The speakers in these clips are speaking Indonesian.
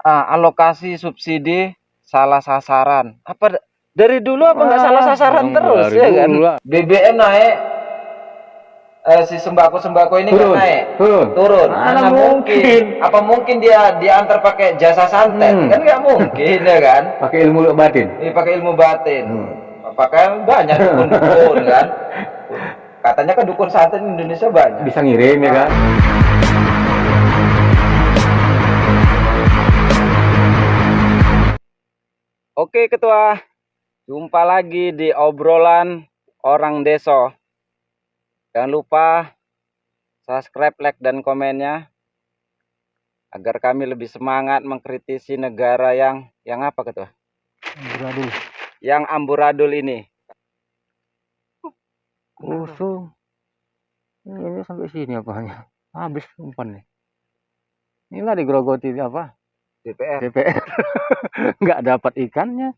alokasi subsidi salah sasaran. Apa dari dulu apa nggak salah sasaran terus ya kan? BBM naik, si sembako ini nggak naik, turun. Mana mungkin? Apa mungkin dia diantar pakai jasa santet? Kan nggak mungkin ya kan? Pakai ilmu batin. Pakai ilmu batin. Pakai banyak dukun-dukun kan? Katanya kan dukun santet di Indonesia banyak. Bisa ngirim ya kan? Oke Ketua, jumpa lagi di obrolan orang deso. Jangan lupa subscribe, like, dan komennya agar kami lebih semangat mengkritisi negara yang apa Ketua? Amburadul. Yang amburadul ini. Kosong. Ini sampai sini apanya? Habis umpan nih. Inilah digerogoti apa? DPR. Nggak dapat ikannya.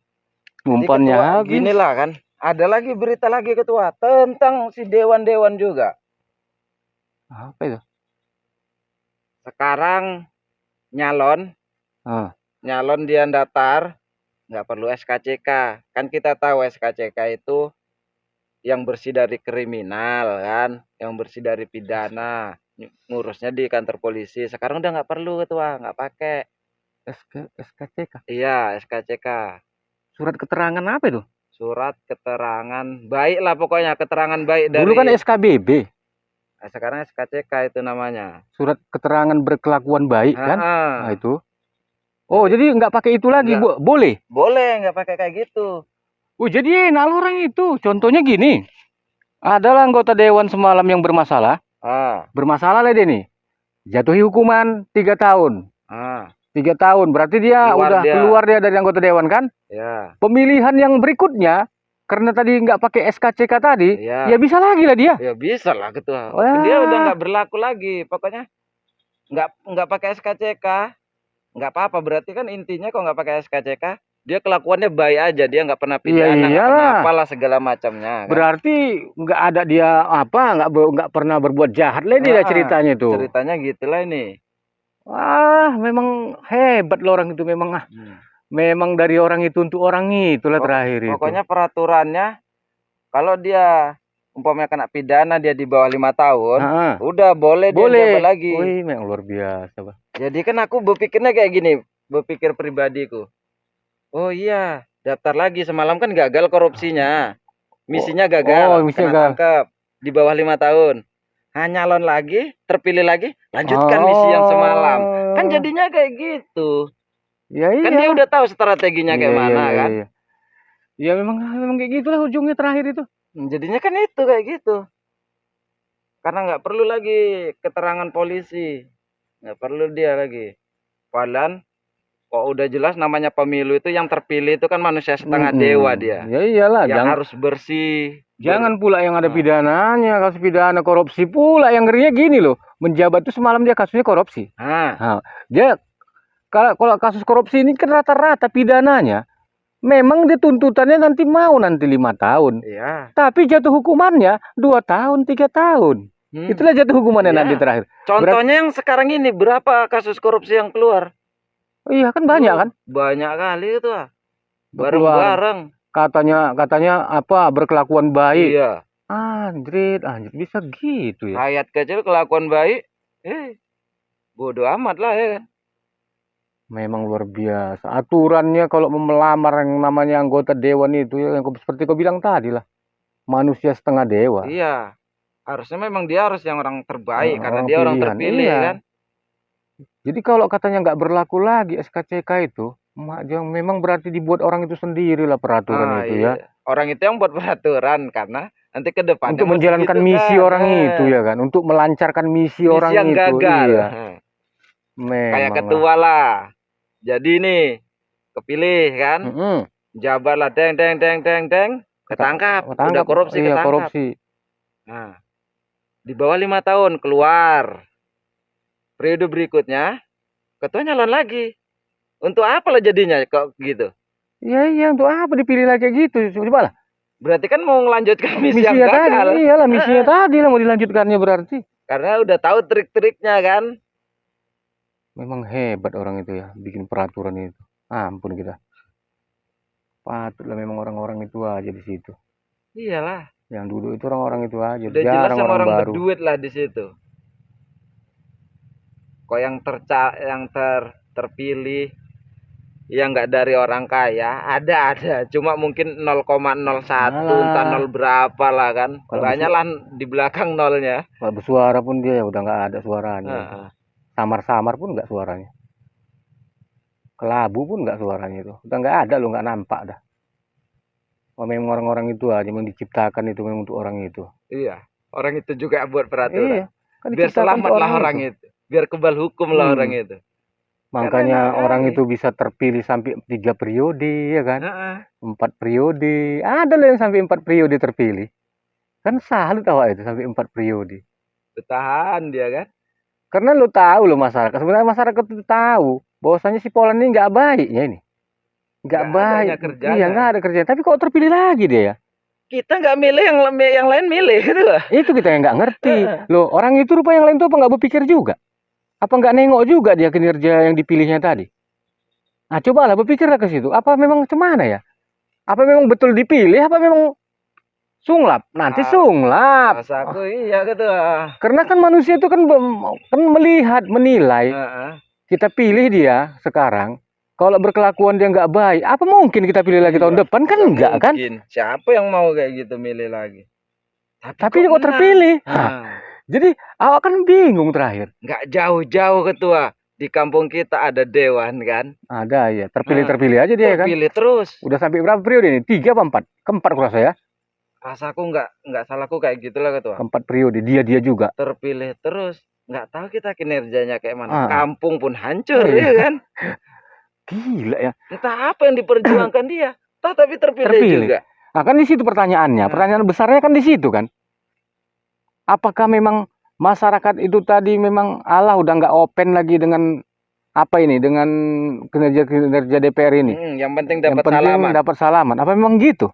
Umpannya habis. Ginilah kan. Ada lagi berita lagi Ketua tentang si dewan-dewan juga. Apa itu? Sekarang nyalon dia daftar nggak perlu SKCK. Kan kita tahu SKCK itu yang bersih dari kriminal kan, yang bersih dari pidana, ngurusnya di kantor polisi. Sekarang udah nggak perlu Ketua, nggak pakai SKCK. Iya, SKCK. Surat keterangan apa itu? Surat keterangan baik lah pokoknya, keterangan baik dari. Dulu kan SKBB. Nah, sekarang SKCK itu namanya. Surat keterangan berkelakuan baik kan? Nah itu. Oh, jadi nggak pakai itu lagi, Bu? Boleh? Boleh, nggak pakai kayak gitu. Oh, jadi enak orang itu. Contohnya gini. Adalah anggota dewan semalam yang bermasalah. Bermasalah lah dia nih. Jatuhi hukuman 3 tahun. 3 tahun. Berarti dia keluar dari anggota dewan kan? Ya. Pemilihan yang berikutnya, karena tadi nggak pakai SKCK tadi, ya bisa lagi lah dia. Ya bisa lah Ketua. Dia udah nggak berlaku lagi. Pokoknya nggak pakai SKCK. Nggak apa-apa. Berarti kan intinya kalau nggak pakai SKCK, dia kelakuannya baik aja, dia nggak pernah pidana, nggak pernah apalah segala macamnya. Kan? Berarti nggak ada dia nggak pernah berbuat jahat lah dia ceritanya itu. Ceritanya gitulah ini. Wah, memang hebat loh orang itu memang memang dari orang itu untuk orang itulah terakhir itu. Pokoknya peraturannya kalau dia umpamanya kena pidana dia di bawah 5 tahun, udah boleh dia jabat lagi. Wih, memang luar biasa, Pak. Jadi kan aku berpikirnya kayak gini, berpikir pribadiku. Oh iya, daftar lagi. Semalam kan gagal korupsinya. Misinya gagal. Kena tangkap di bawah 5 tahun. Nyalon lagi, terpilih lagi, lanjutkan misi yang semalam. Kan jadinya kayak gitu. Ya, kan dia udah tahu strateginya kayak mana kan. Ya memang kayak gitulah ujungnya terakhir itu. Jadinya kan itu kayak gitu. Karena nggak perlu lagi keterangan polisi. Nggak perlu dia lagi. Padahal kok udah jelas namanya pemilu itu yang terpilih itu kan manusia setengah dewa dia. Ya iyalah, yang harus bersih. Jangan pula yang ada pidananya, kasus pidana korupsi pula yang ngerinya gini loh. Menjabat itu semalam dia kasusnya korupsi. Dia kalau kasus korupsi ini kan rata-rata pidananya memang dia tuntutannya nanti 5 tahun. Iya. Tapi jatuh hukumannya 2 tahun, 3 tahun. Itulah jatuh hukumannya nanti terakhir. Contohnya yang sekarang ini berapa kasus korupsi yang keluar? Iya kan banyak kan? Banyak kali itu bareng-bareng. Katanya apa berkelakuan baik. Iya. Anjir bisa gitu ya. Rakyat kecil kelakuan baik, bodoh amat lah ya. Memang luar biasa. Aturannya kalau mau melamar yang namanya anggota dewan itu yang seperti kau bilang tadi lah. Manusia setengah dewa. Iya. Harusnya memang dia harus yang orang terbaik karena dia orang terpilih kan. Jadi kalau katanya nggak berlaku lagi SKCK itu, memang berarti dibuat orang itu sendiri lah peraturan itu ya. Orang itu yang buat peraturan karena nanti ke depan untuk menjalankan misi orang itu ya kan, untuk melancarkan misi orang yang itu. Gagal. Iya. Kayak ketua lah. Jadi nih kepilih kan, jabat lah, deng, ketangkap, udah korupsi ketangkap. Korupsi. Nah, di bawah 5 tahun keluar. Periode berikutnya ketua nyalon lagi. Untuk apa lah jadinya kok gitu? Iya, untuk apa dipilih lagi kayak gitu? Coba lah. Berarti kan mau melanjutkan misi yang gagal. Iyalah, misinya tadi lah mau dilanjutkannya berarti. Karena udah tahu trik-triknya kan. Memang hebat orang itu ya, bikin peraturan itu. Ampun kita. Patutlah memang orang-orang itu aja di situ. Iyalah. Yang duduk itu orang-orang itu aja. Udah jelas Jarang yang orang orang baru. berduit lah di situ. Kok yang terpilih yang nggak dari orang kaya ada, cuma mungkin 0,01 entah 0 berapa lah kan. Banyak lah di belakang nolnya. Kalau bersuara pun dia udah nggak ada suaranya. Samar-samar pun nggak suaranya. Kelabu pun nggak suaranya itu. Udah nggak ada loh, nggak nampak dah. Oh, memang orang-orang itu aja yang diciptakan itu memang untuk orang itu. Iya, orang itu juga buat peraturan. Iya, kan biar selamat lah orang itu. Biar kebal hukum lah orang itu. Makanya orang itu bisa terpilih sampai 3 periode, ya kan? 4 periode. Ada loh yang sampai 4 periode terpilih. Kan salut awak itu sampai 4 periode. Bertahan dia kan? Karena lo tahu loh masyarakat. Sebenarnya masyarakat itu tahu bahwasanya si Polan ini nggak baiknya ini. Nggak baik. Iya, nggak ada kerjaan. Tapi kok terpilih lagi dia ya? Kita nggak milih, yang lain milih gitu lah. Itu kita yang nggak ngerti. Loh, orang itu rupa yang lain tuh apa nggak berpikir juga? Apa nggak nengok juga dia kinerja yang dipilihnya tadi? Nah, cobalah berpikirlah ke situ. Apa memang cemana ya? Apa memang betul dipilih? Apa memang sunglap? Nanti sunglap. Rasaku iya gitu. Karena kan manusia itu kan melihat, menilai. Kita pilih dia sekarang. Kalau berkelakuan dia nggak baik, apa mungkin kita pilih lagi tahun depan? Kan enggak kan? Siapa yang mau kayak gitu milih lagi? Tapi kok terpilih? Jadi awak kan bingung terakhir. Nggak jauh-jauh ketua. Di kampung kita ada dewan kan? Ada ya. Terpilih aja dia kan? Terpilih terus. Udah sampai berapa periode ini? 3 apa 4? Keempat kurasa ya? Rasaku nggak salahku kayak gitulah ketua. Keempat periode. Dia juga. Terpilih terus. Nggak tahu kita kinerjanya kayak mana. Kampung pun hancur ya kan? Gila ya. Entah apa yang diperjuangkan dia. Tapi terpilih juga. Nah kan di situ pertanyaannya. Pertanyaan besarnya kan di situ kan. Apakah memang masyarakat itu tadi memang Allah udah nggak open lagi dengan apa ini, dengan kinerja DPR ini? Yang penting dapat salaman. Apa memang gitu?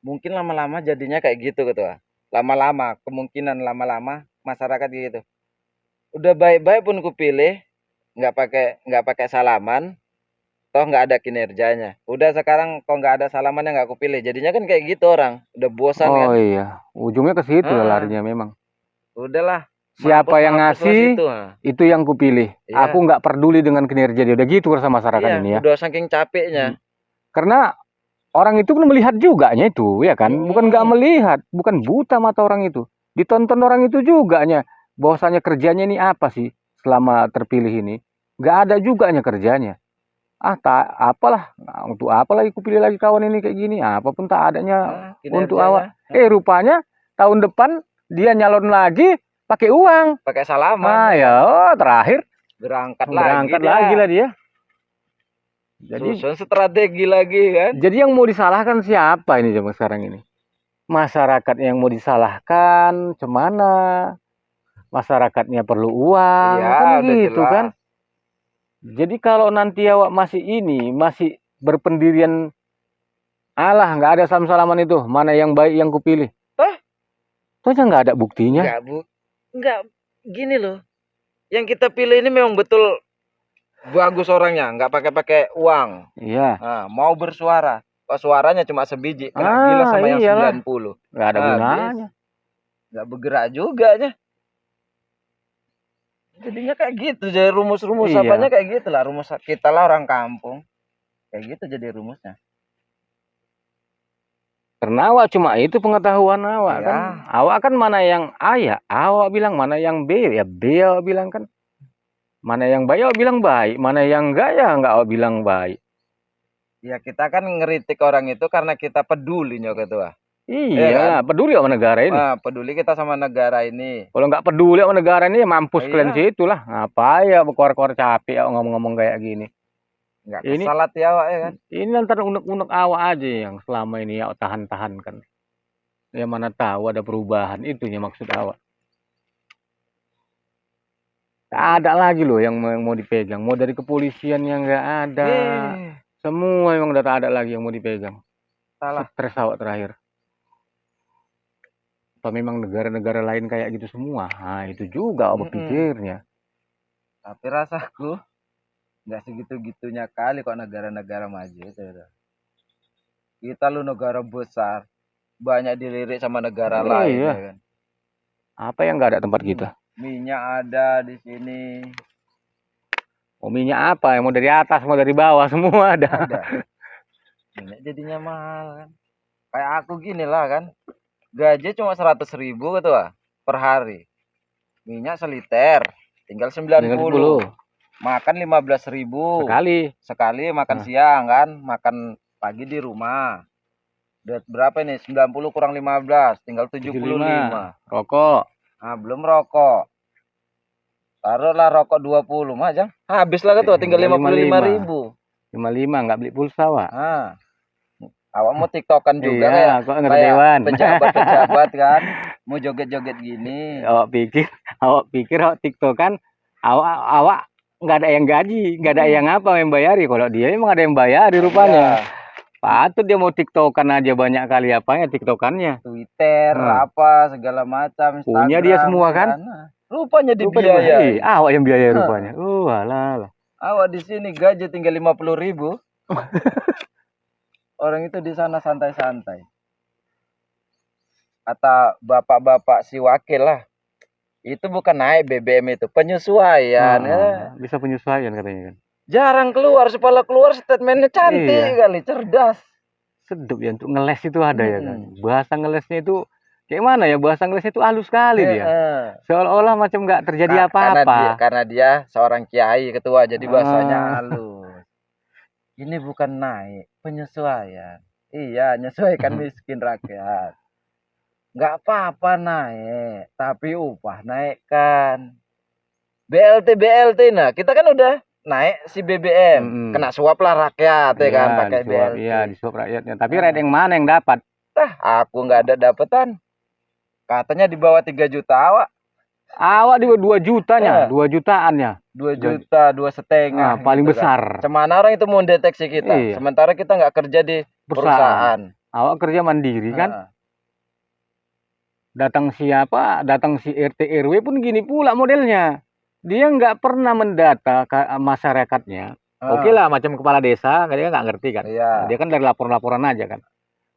Mungkin lama-lama jadinya kayak gitu ketua. Lama-lama, kemungkinan lama-lama masyarakat gitu. Udah baik-baik pun kupilih, nggak pakai salaman, toh nggak ada kinerjanya. Udah sekarang kok nggak ada salamannya nggak kupilih. Jadinya kan kayak gitu orang. Udah bosan kan? Oh iya, ujungnya ke situ lah larinya memang. Udahlah. Siapa yang ngasih itu yang kupilih. Iya. Aku nggak peduli dengan kinerja dia. Udah gitu rasa masyarakat ini ya. Udah saking capeknya. Karena orang itu pun melihat juga itu ya kan. Bukan nggak melihat, bukan buta mata orang itu. Ditonton orang itu juga nya. Bahwasanya kerjanya ini apa sih selama terpilih ini? Nggak ada juga nya kerjanya. Apalah, untuk apa lagi kupilih lagi kawan ini kayak gini. Apapun tak adanya untuk awak. Rupanya tahun depan dia nyalon lagi pakai uang, pakai salaman. Terakhir berangkat lagi lah dia. Jadi susun strategi lagi kan. Jadi yang mau disalahkan siapa ini zaman sekarang ini? Masyarakat yang mau disalahkan, cemana? Masyarakatnya perlu uang, kan gitu jelas. Kan? Jadi kalau nanti awak masih berpendirian alah nggak ada salam-salaman itu, mana yang baik yang kupilih. Toh nggak ada buktinya. Enggak gini loh. Yang kita pilih ini memang betul bagus orangnya, nggak pakai uang. Iya. Nah, mau bersuara, kok suaranya cuma sebiji, kena gila sama yang 90. Nggak ada gunanya. Nggak bergerak juga nya. Jadinya kayak gitu, jadi rumus-rumus apanya kayak gitu lah, rumus kita lah orang kampung. Kayak gitu jadi rumusnya. Karena awak cuma itu pengetahuan awak kan. Awak kan mana yang A ya awak bilang, mana yang B ya B awak bilang kan. Mana yang baik awak bilang baik, mana yang enggak ya enggak awak bilang baik. Ya kita kan ngeritik orang itu karena kita peduli nyok ketua. Iya, kan? Peduli sama negara ini. Peduli kita sama negara ini. Kalau nggak peduli sama negara ini ya mampus kalian situ lah. Ngapa ya berkor-kor capek ya ngomong-ngomong kayak gini. Nggak kesalat ya awak ya kan. Ini ntar unek-unek awak aja yang selama ini ya tahan-tahan kan. Ya mana tahu ada perubahan, itunya maksud awak. Tak ada lagi loh yang mau dipegang. Mau dari kepolisian yang nggak ada. Semua memang udah tak ada lagi yang mau dipegang. Salah. Stres awak terakhir. Apa memang negara-negara lain kayak gitu semua? Nah itu juga awak pikirnya. Tapi rasaku Nggak segitu-gitunya kali kok negara-negara maju itu. Kita lu negara besar, banyak dilirik sama negara lain ya kan. Apa yang nggak ada tempat kita? Minyak ada di sini. Oh, minyak apa? Yang mau dari atas, mau dari bawah, semua ada. Minyak jadinya mahal kan. Kayak aku gini lah kan. Gaji cuma 100.000 gitu lah per hari. Minyak seliter tinggal 90. Makan 15.000 sekali makan siang kan, makan pagi di rumah. Duit berapa ini? 90 kurang 15 tinggal 75. Rokok. Nah, belum rokok. Taruhlah rokok 20 mah Jang. Habis lah gitu, tinggal 55.000. 55 nggak beli pulsa, Wak. Nah. Awak mau TikTokan juga kayak pejabat kan, mau joget-joget gini. Awak pikir TikTokan, awak nggak ada yang gaji, nggak ada yang yang bayari. Kalau dia emang ada yang bayari rupanya. Patut dia mau TikTokan aja banyak kali apanya TikTokannya. Twitter apa segala macam. Punya dia semua kan? Rupanya dibiayai. Awak yang biaya rupanya. Alah. Awak di sini gaji tinggal 50.000. Orang itu di sana santai-santai. Kata bapak-bapak si wakil lah. Itu bukan naik BBM itu, penyesuaian. Bisa penyesuaian katanya kan. Jarang keluar, sepala keluar statementnya cantik kali, cerdas. Sedap ya untuk ngeles itu ada ya kan. Bahasa ngelesnya itu kayak mana ya? Bahasa ngelesnya itu halus sekali dia. Seolah-olah macam nggak terjadi apa-apa. Karena dia seorang kiai ketua, jadi bahasanya halus. Ini bukan naik, penyesuaian. Iya, menyesuaikan miskin rakyat. Nggak apa-apa naik, tapi upah naikkan. BLT, nah kita kan udah naik si BBM. Kena suap lah rakyat ya kan, pakai BLT. Iya, disuap rakyatnya. Tapi rakyat yang mana yang dapat? Aku nggak ada dapetan. Katanya di bawah 3 juta awak. Awak di 2 jutanya, 2 jutaannya. 2 juta, 2,5. Paling gitu besar. Kan. Cemana orang itu mau deteksi kita. Sementara kita nggak kerja di perusahaan. Awak kerja mandiri kan? Datang siapa? Datang si RT RW pun gini pula modelnya. Dia nggak pernah mendata masyarakatnya. Oke lah, macam kepala desa, dia nggak ngerti kan? Dia kan dari laporan-laporan aja kan.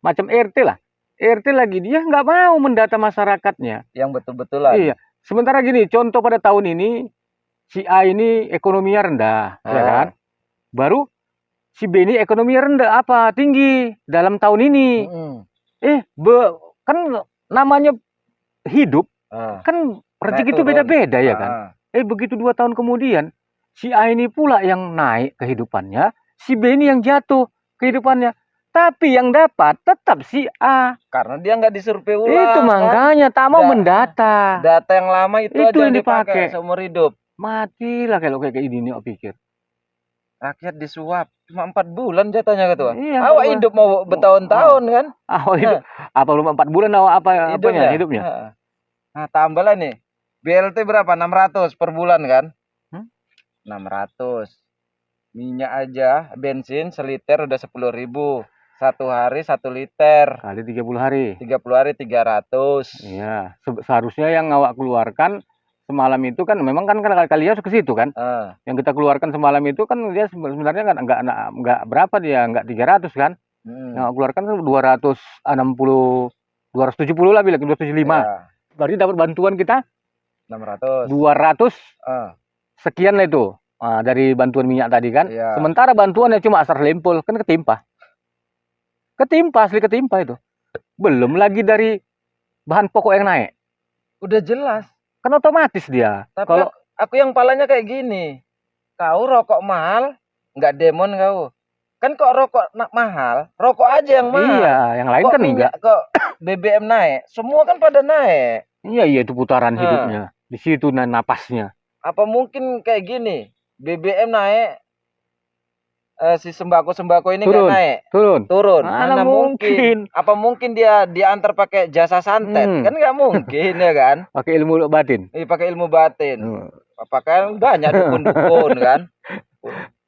Macam RT lah. RT lagi dia nggak mau mendata masyarakatnya. Yang betul-betulan. Iya. Sementara gini, contoh pada tahun ini, si A ini ekonominya rendah, ya kan? Baru si B ini ekonominya rendah, apa? Tinggi dalam tahun ini. Kan namanya hidup, kan rezeki itu beda-beda ya kan? Begitu 2 tahun kemudian, si A ini pula yang naik kehidupannya, si B ini yang jatuh kehidupannya. Tapi yang dapat tetap si A. Karena dia nggak disurvei ulang. Itu makanya tak mau mendata. Data yang lama itu aja yang dipakai seumur hidup. Matilah kalau kayak gini nih, pikir. Rakyat disuap cuma 4 bulan jatahnya ketua. Awak hidup mau bertahun-tahun kan? Awak hidup apa belum 4 bulan awak hidupnya? Nah, tambahlah nih. BLT berapa? 600 per bulan kan? 600. Minyak aja, bensin seliter udah 10.000. 1 hari 1 liter. Kali 30 hari. 30 hari 300. Iya. Seharusnya yang awak keluarkan semalam itu kan memang kan kalian ke situ kan. Yang kita keluarkan semalam itu kan dia sebenarnya kan enggak berapa dia, enggak 300 kan. Yang awak keluarkan kan 260 270 lah bilang 275. Berarti dapat bantuan kita 600. 200 sekian lah itu. Dari bantuan minyak tadi kan. Sementara bantuannya cuma asar lempul kan asli ketimpa itu. Belum lagi dari bahan pokok yang naik. Udah jelas. Kan otomatis dia. Tapi kalau aku yang palanya kayak gini. Kau rokok mahal, nggak demon kau. Kan kok rokok mahal, rokok aja yang mahal. Iya, yang lain kan enggak. Kok BBM naik, semua kan pada naik. Iya itu putaran hidupnya. Di situ napasnya. Apa mungkin kayak gini? BBM naik, si sembako ini nggak naik, turun. Mana mungkin? Apa mungkin dia diantar pakai jasa santet? Kan nggak mungkin ya kan? Pakai ilmu batin. Pakai ilmu batin. Apakah banyak dukun-dukun kan?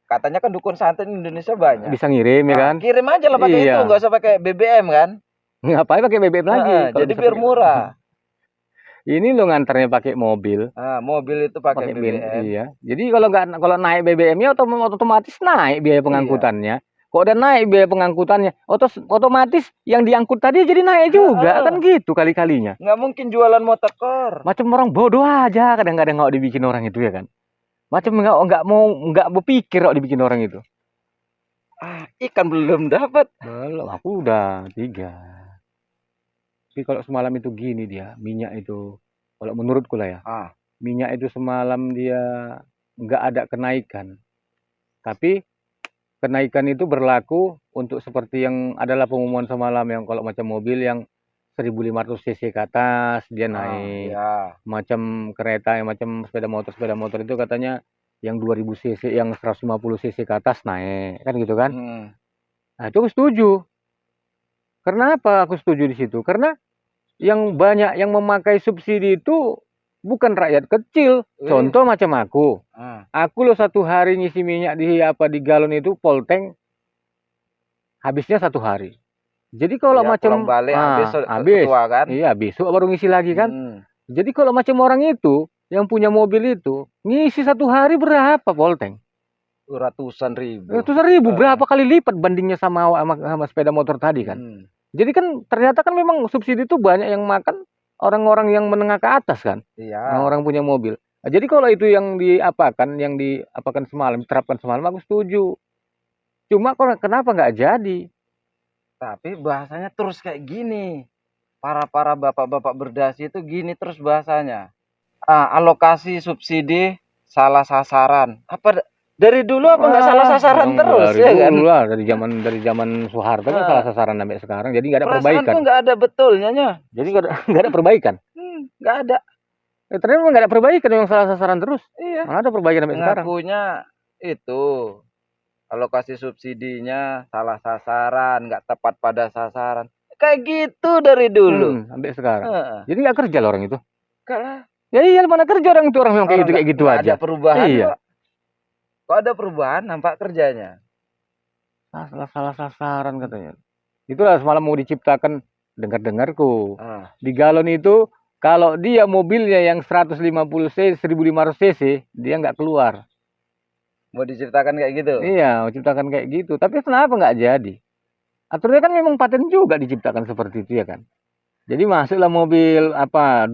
Katanya kan dukun santet di Indonesia banyak. Bisa ngirim ya kan? Kirim aja lah pakai itu, nggak usah pakai BBM kan? Ngapain pakai BBM lagi? Jadi biar murah. Ini lo ngantarnya pakai mobil. Mobil itu pakai BBM. Iya. Jadi kalau naik BBM-nya otomatis naik biaya pengangkutannya. Kok udah naik biaya pengangkutannya, otomatis yang diangkut tadi jadi naik juga kan gitu kali-kalinya. Nggak mungkin jualan motor. Macam orang bodoh aja kadang-kadang nggak dibikin orang itu ya kan. Macam nggak berpikir kok dibikin orang itu. Ikan belum dapat. Belum, aku udah 3. Tapi kalau semalam itu gini dia, minyak itu, kalau menurutku lah ya, minyak itu semalam dia nggak ada kenaikan. Tapi kenaikan itu berlaku untuk seperti yang adalah pengumuman semalam yang kalau macam mobil yang 1500 cc ke atas dia naik. Macam kereta yang macam sepeda motor itu katanya yang 2000 cc, yang 150 cc ke atas naik, kan gitu kan? Nah, itu aku setuju. Kenapa aku setuju di situ? Karena yang banyak yang memakai subsidi itu bukan rakyat kecil. Contoh macam aku. Aku loh 1 hari ngisi minyak di galon itu full tank habisnya 1 hari. Jadi kalau macam balik habis kan? Iya, besok baru ngisi lagi kan? Jadi kalau macam orang itu yang punya mobil itu ngisi 1 hari berapa full tank? Ratusan ribu. Berapa kali lipat bandingnya sama sepeda motor tadi kan? Jadi kan ternyata kan memang subsidi itu banyak yang makan orang-orang yang menengah ke atas kan? Orang punya mobil. Nah, jadi kalau itu yang diapakan semalam, diterapkan semalam, aku setuju. Cuma kenapa nggak jadi? Tapi bahasanya terus kayak gini. Para bapak-bapak berdasi itu gini terus bahasanya. Alokasi subsidi salah sasaran. Dari dulu nggak salah sasaran terus ya kan? Dari zaman Soeharto kan salah sasaran sampai sekarang. Jadi nggak ada perbaikan. Perasaanku nggak ada betulnya. Jadi nggak ada perbaikan. Nggak ada. Ternyata nggak ada perbaikan, yang salah sasaran terus. Iya. Mana ada perbaikan sampai sekarang. Ngakunya itu alokasi subsidinya salah sasaran, nggak tepat pada sasaran. Kayak gitu dari dulu sampai sekarang. Jadi nggak kerja loh orang itu. Enggak lah. Ya iya, mana kerja orang itu, orang yang kayak gitu aja. Ada perubahan. Iya. Kok ada perubahan nampak kerjanya. Salah sasaran katanya. Itulah semalam mau diciptakan, dengarku. Di galon itu kalau dia mobilnya yang 150 cc, 1500 cc, dia nggak keluar. Mau diciptakan kayak gitu? Iya, mau ciptakan kayak gitu. Tapi kenapa nggak jadi? Aturannya kan memang paten juga diciptakan seperti itu ya kan. Jadi masuklah mobil 2000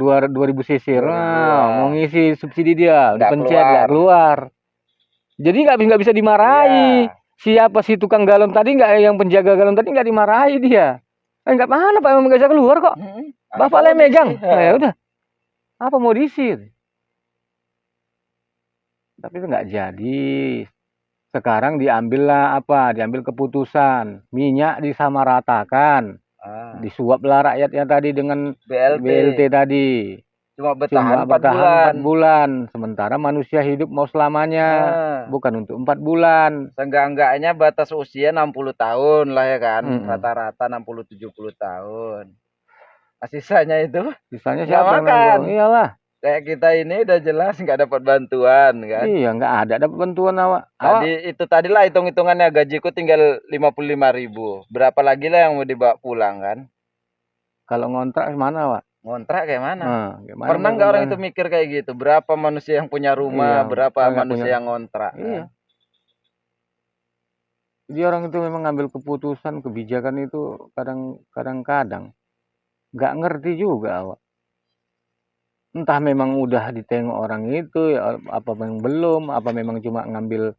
cc, mau ngisi subsidi dia, dipencet nggak keluar. Jadi nggak bisa dimarahi. Siapa si tukang galon tadi yang penjaga galon tadi nggak dimarahi dia. Nggak mana Pak, emang nggak bisa keluar kok. Bapak lah megang. Ya udah. Apa mau diisi? Tapi itu nggak jadi. Sekarang diambil keputusan, minyak disamaratakan. Disuaplah rakyatnya tadi dengan BLT tadi. Cuma bertahan 4 bulan. Sementara manusia hidup mau selamanya. Bukan untuk 4 bulan. Seenggak-enggaknya batas usia 60 tahun lah ya kan. Rata-rata 60-70 tahun. Sisanya itu? Sisanya siapa yang iyalah. Kayak kita ini udah jelas nggak dapat bantuan kan? Iya, nggak ada dapat bantuan awak. Tadilah hitung-hitungannya gajiku tinggal 55.000. Berapa lagi lah yang mau dibawa pulang kan? Kalau ngontrak mana awak? Ngontrak kayak mana? Pernah nggak orang itu mikir kayak gitu? Berapa manusia yang punya rumah, berapa manusia yang ngontrak? Iya. Jadi orang itu memang ngambil keputusan, kebijakan itu kadang-kadang nggak ngerti juga awak. Entah memang udah ditengok orang itu, ya, apa memang belum, apa memang cuma ngambil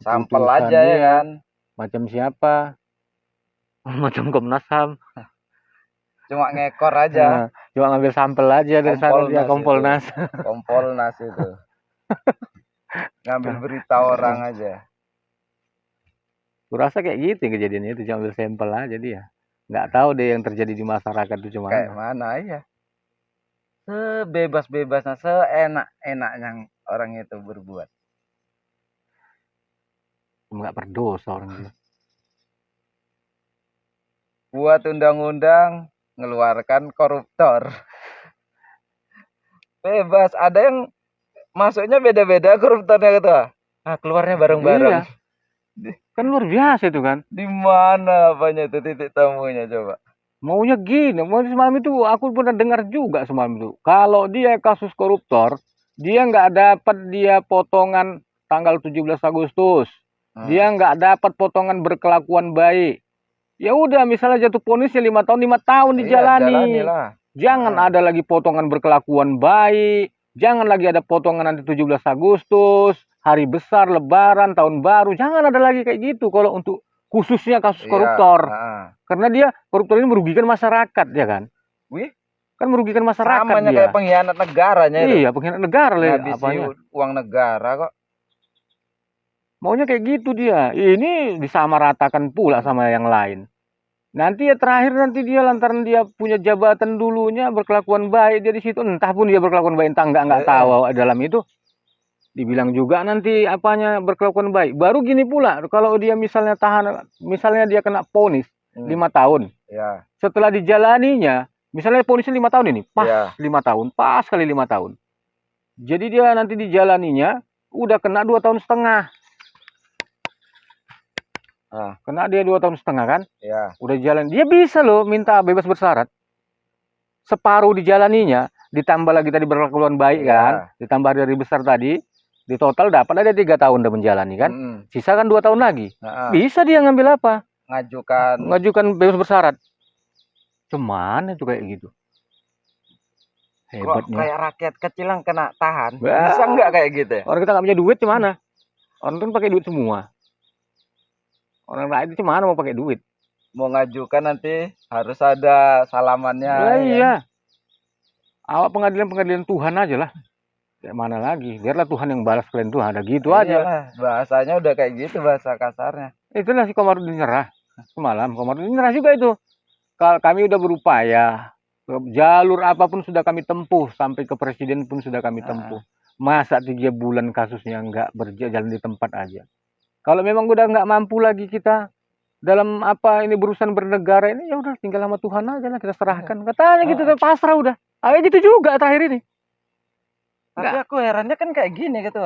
sampel aja ya kan? Macam siapa? Macam Komnas HAM. Cuma ngekor aja. Cuma ngambil sampel aja dari sana dia Kompolnas. Kompolnas itu. Ngambil berita orang aja. Kurasa kayak gitu kejadiannya itu, cuma ambil sampel aja dia. Nggak tahu deh yang terjadi di masyarakat itu cuma kayak mana ya. Sebebas-bebasnya, seenak-enaknya orang itu berbuat. Nggak berdosa orang itu. Buat undang-undang, ngeluarkan koruptor. Bebas, ada yang masuknya beda-beda koruptornya gitu. Keluarnya bareng-bareng. Iya. Kan luar biasa itu kan. Di mana apanya itu titik temunya coba? Maunya gini, mau semalam itu aku pernah dengar juga semalam itu. Kalau dia kasus koruptor, dia nggak dapat dia potongan tanggal 17 Agustus. Dia nggak dapat potongan berkelakuan baik. Ya udah, misalnya jatuh vonisnya 5 tahun, 5 tahun dijalani. Jangan ada lagi potongan berkelakuan baik. Jangan lagi ada potongan nanti 17 Agustus, hari besar, lebaran, tahun baru. Jangan ada lagi kayak gitu kalau untuk khususnya kasus koruptor. Karena dia koruptor ini merugikan masyarakat, ya kan? Wih, Kan merugikan masyarakat samanya dia. kayak pengkhianat negaranya itu. Iya, pengkhianat negara lah apanya. Uang negara kok. Maunya kayak gitu dia. Ini disamaratakan pula sama yang lain. Nanti ya terakhir nanti dia lantaran dia punya jabatan dulunya berkelakuan baik dia di situ, entah pun dia berkelakuan baik entah nggak tahu dalam itu dibilang juga nanti apanya berkelakuan baik. Baru gini pula kalau dia misalnya tahan, misalnya dia kena vonis 5 tahun. Ya. Setelah dijalaninya, misalnya vonisnya 5 tahun ini, pas 5 tahun, pas kali 5 tahun. Jadi dia nanti dijalaninya udah kena 2 tahun setengah. Kena dia 2 tahun setengah kan? Ya. Udah jalan, dia bisa loh minta bebas bersyarat. Separuh dijalaninya, ditambah lagi tadi berkelakuan baik kan, ditambah dari besar tadi, di total dapat ada 3 tahun udah menjalani kan, sisa kan 2 tahun lagi. Bisa dia ngambil apa? Ngajukan bebas bersyarat. Cuman itu kayak gitu. Hebatnya. Kok kayak rakyat kecil yang kena tahan. Bisa nggak kayak gitu ya? Orang kita nggak punya duit gimana? Orang kan pakai duit semua. Orang lain itu mana mau pakai duit? Mau ngajukan nanti harus ada salamannya. Iya. Awak pengadilan Tuhan aja lah. Kayak mana lagi? Biarlah Tuhan yang balas kalian tuh, ada gitu aja. Bahasanya udah kayak gitu, bahasa kasarnya. Itulah si Komarudin nyerah. Semalam Komarudin nyerah juga itu. Kalau kami udah berupaya, jalur apapun sudah kami tempuh, sampai ke presiden pun sudah kami tempuh. Masa 3 bulan kasusnya nggak berjalan di tempat aja. Kalau memang udah nggak mampu lagi kita dalam apa ini berurusan bernegara ini, ya udah tinggal sama Tuhan aja lah, kita serahkan. Katanya gitu, pasrah udah. Gitu juga terakhir ini. Tapi aku herannya kan kayak gini gitu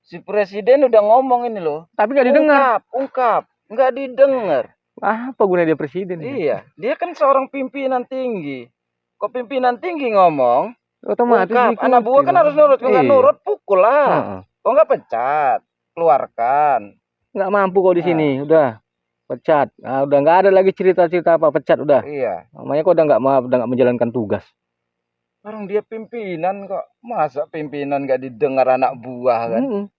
si presiden udah ngomong ini loh. Tapi nggak didengar. Ungkap. Nggak didengar. Apa gunanya dia presiden? Iya, dia kan seorang pimpinan tinggi. Kok pimpinan tinggi ngomong? Otomatis anak buah kan harus nurut. Kalau nggak nurut, pukul lah. Kok nggak pecat, keluarkan. Nggak mampu kok di sini, udah pecat. Nah, udah nggak ada lagi cerita-cerita apa, pecat udah. Iya. Namanya kok udah nggak menjalankan tugas. Orang dia pimpinan kok, masa pimpinan nggak didengar anak buah kan?